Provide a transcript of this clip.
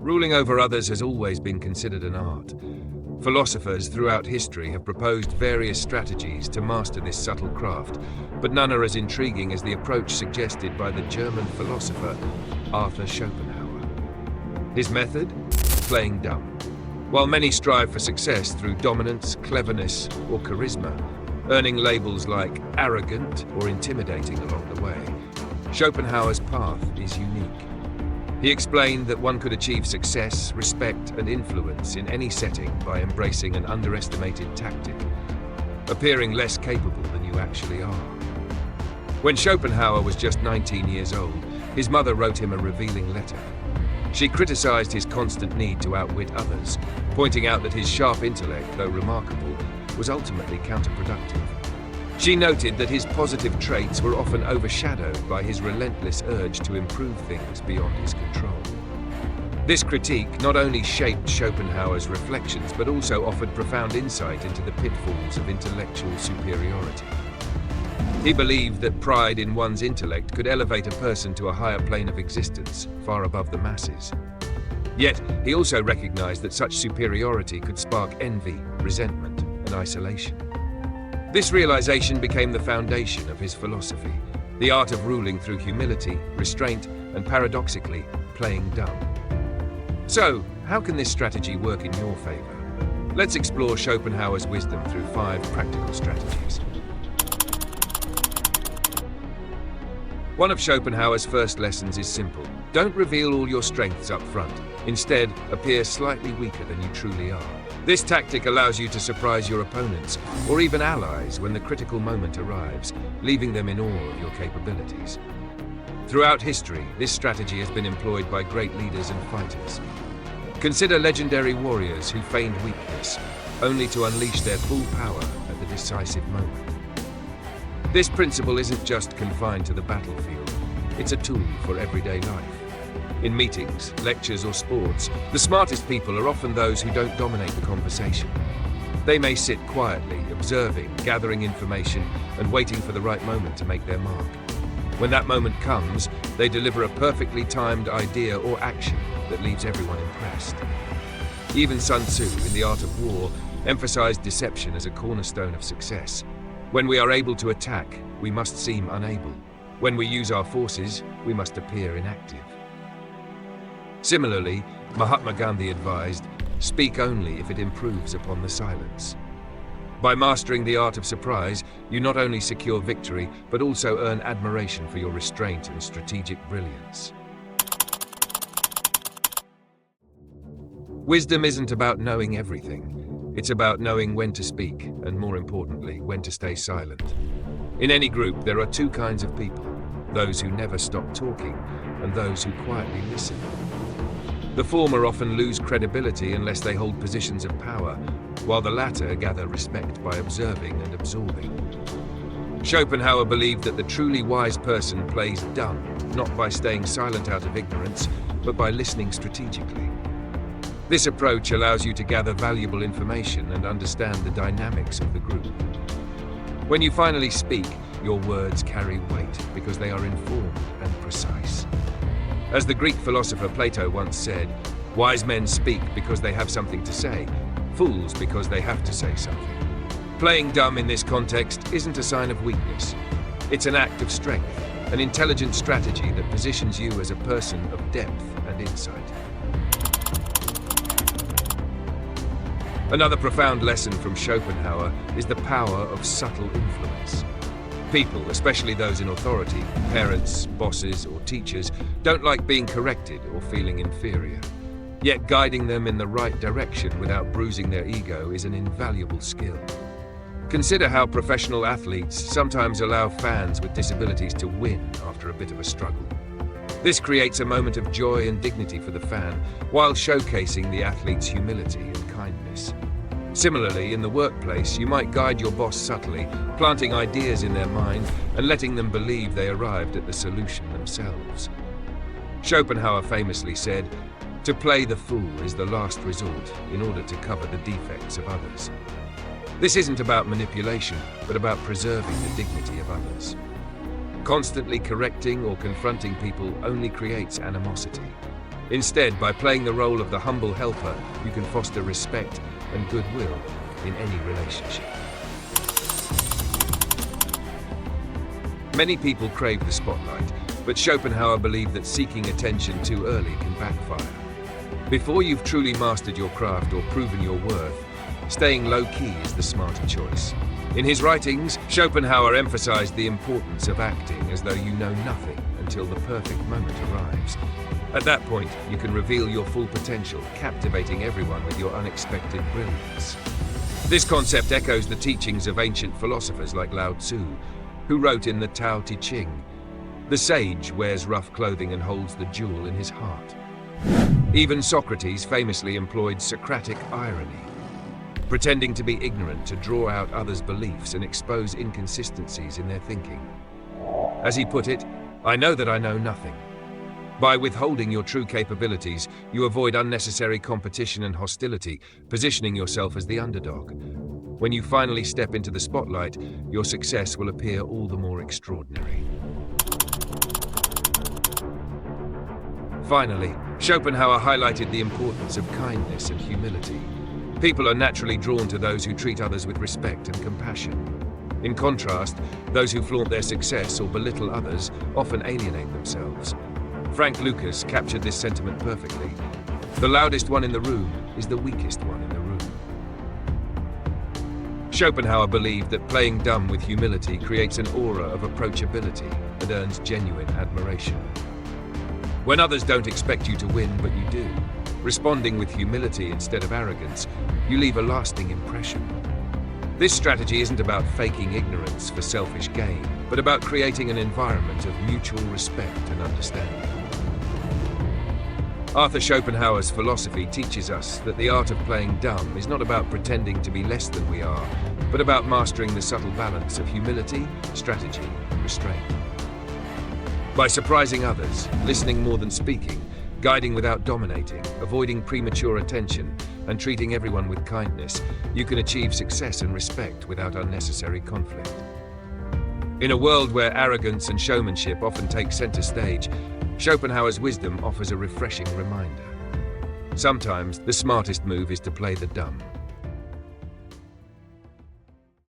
Ruling over others has always been considered an art. Philosophers throughout history have proposed various strategies to master this subtle craft, but none are as intriguing as the approach suggested by the German philosopher Arthur Schopenhauer. His method? Playing dumb. While many strive for success through dominance, cleverness, or charisma, earning labels like arrogant or intimidating along the way, Schopenhauer's path is unique. He explained that one could achieve success, respect, and influence in any setting by embracing an underestimated tactic, appearing less capable than you actually are. When Schopenhauer was just 19 years old, his mother wrote him a revealing letter. She criticized his constant need to outwit others, pointing out that his sharp intellect, though remarkable, was ultimately counterproductive. She noted that his positive traits were often overshadowed by his relentless urge to improve things beyond his control. This critique not only shaped Schopenhauer's reflections, but also offered profound insight into the pitfalls of intellectual superiority. He believed that pride in one's intellect could elevate a person to a higher plane of existence, far above the masses. Yet, he also recognized that such superiority could spark envy, resentment, and isolation. This realization became the foundation of his philosophy, the art of ruling through humility, restraint, and paradoxically, playing dumb. So, how can this strategy work in your favor? Let's explore Schopenhauer's wisdom through 5 practical strategies. One of Schopenhauer's first lessons is simple. Don't reveal all your strengths up front. Instead, appear slightly weaker than you truly are. This tactic allows you to surprise your opponents, or even allies, when the critical moment arrives, leaving them in awe of your capabilities. Throughout history, this strategy has been employed by great leaders and fighters. Consider legendary warriors who feigned weakness, only to unleash their full power at the decisive moment. This principle isn't just confined to the battlefield, it's a tool for everyday life. In meetings, lectures, or sports, the smartest people are often those who don't dominate the conversation. They may sit quietly, observing, gathering information, and waiting for the right moment to make their mark. When that moment comes, they deliver a perfectly timed idea or action that leaves everyone impressed. Even Sun Tzu, in The Art of War, emphasized deception as a cornerstone of success. When we are able to attack, we must seem unable. When we use our forces, we must appear inactive. Similarly, Mahatma Gandhi advised, speak only if it improves upon the silence. By mastering the art of surprise, you not only secure victory, but also earn admiration for your restraint and strategic brilliance. Wisdom isn't about knowing everything. It's about knowing when to speak, and more importantly, when to stay silent. In any group, there are 2 kinds of people, those who never stop talking, and those who quietly listen. The former often lose credibility unless they hold positions of power, while the latter gather respect by observing and absorbing. Schopenhauer believed that the truly wise person plays dumb, not by staying silent out of ignorance, but by listening strategically. This approach allows you to gather valuable information and understand the dynamics of the group. When you finally speak, your words carry weight because they are informed and precise. As the Greek philosopher Plato once said, wise men speak because they have something to say, fools because they have to say something. Playing dumb in this context isn't a sign of weakness. It's an act of strength, an intelligent strategy that positions you as a person of depth and insight. Another profound lesson from Schopenhauer is the power of subtle influence. People, especially those in authority, parents, bosses, or teachers, don't like being corrected or feeling inferior. Yet guiding them in the right direction without bruising their ego is an invaluable skill. Consider how professional athletes sometimes allow fans with disabilities to win after a bit of a struggle. This creates a moment of joy and dignity for the fan, while showcasing the athlete's humility and kindness. Similarly, in the workplace, you might guide your boss subtly, planting ideas in their mind and letting them believe they arrived at the solution themselves. Schopenhauer famously said, "To play the fool is the last resort in order to cover the defects of others." This isn't about manipulation, but about preserving the dignity of others. Constantly correcting or confronting people only creates animosity. Instead, by playing the role of the humble helper, you can foster respect and goodwill in any relationship. Many people crave the spotlight, but Schopenhauer believed that seeking attention too early can backfire. Before you've truly mastered your craft or proven your worth, staying low-key is the smarter choice. In his writings, Schopenhauer emphasized the importance of acting as though you know nothing until the perfect moment arrives. At that point, you can reveal your full potential, captivating everyone with your unexpected brilliance. This concept echoes the teachings of ancient philosophers like Lao Tzu, who wrote in the Tao Te Ching, "The sage wears rough clothing and holds the jewel in his heart." Even Socrates famously employed Socratic irony, pretending to be ignorant to draw out others' beliefs and expose inconsistencies in their thinking. As he put it, "I know that I know nothing." By withholding your true capabilities, you avoid unnecessary competition and hostility, positioning yourself as the underdog. When you finally step into the spotlight, your success will appear all the more extraordinary. Finally, Schopenhauer highlighted the importance of kindness and humility. People are naturally drawn to those who treat others with respect and compassion. In contrast, those who flaunt their success or belittle others often alienate themselves. Frank Lucas captured this sentiment perfectly. The loudest one in the room is the weakest one in the room. Schopenhauer believed that playing dumb with humility creates an aura of approachability and earns genuine admiration. When others don't expect you to win, but you do, responding with humility instead of arrogance, you leave a lasting impression. This strategy isn't about faking ignorance for selfish gain, but about creating an environment of mutual respect and understanding. Arthur Schopenhauer's philosophy teaches us that the art of playing dumb is not about pretending to be less than we are, but about mastering the subtle balance of humility, strategy, and restraint. By surprising others, listening more than speaking, guiding without dominating, avoiding premature attention, and treating everyone with kindness, you can achieve success and respect without unnecessary conflict. In a world where arrogance and showmanship often take center stage, Schopenhauer's wisdom offers a refreshing reminder. Sometimes, the smartest move is to play the dumb.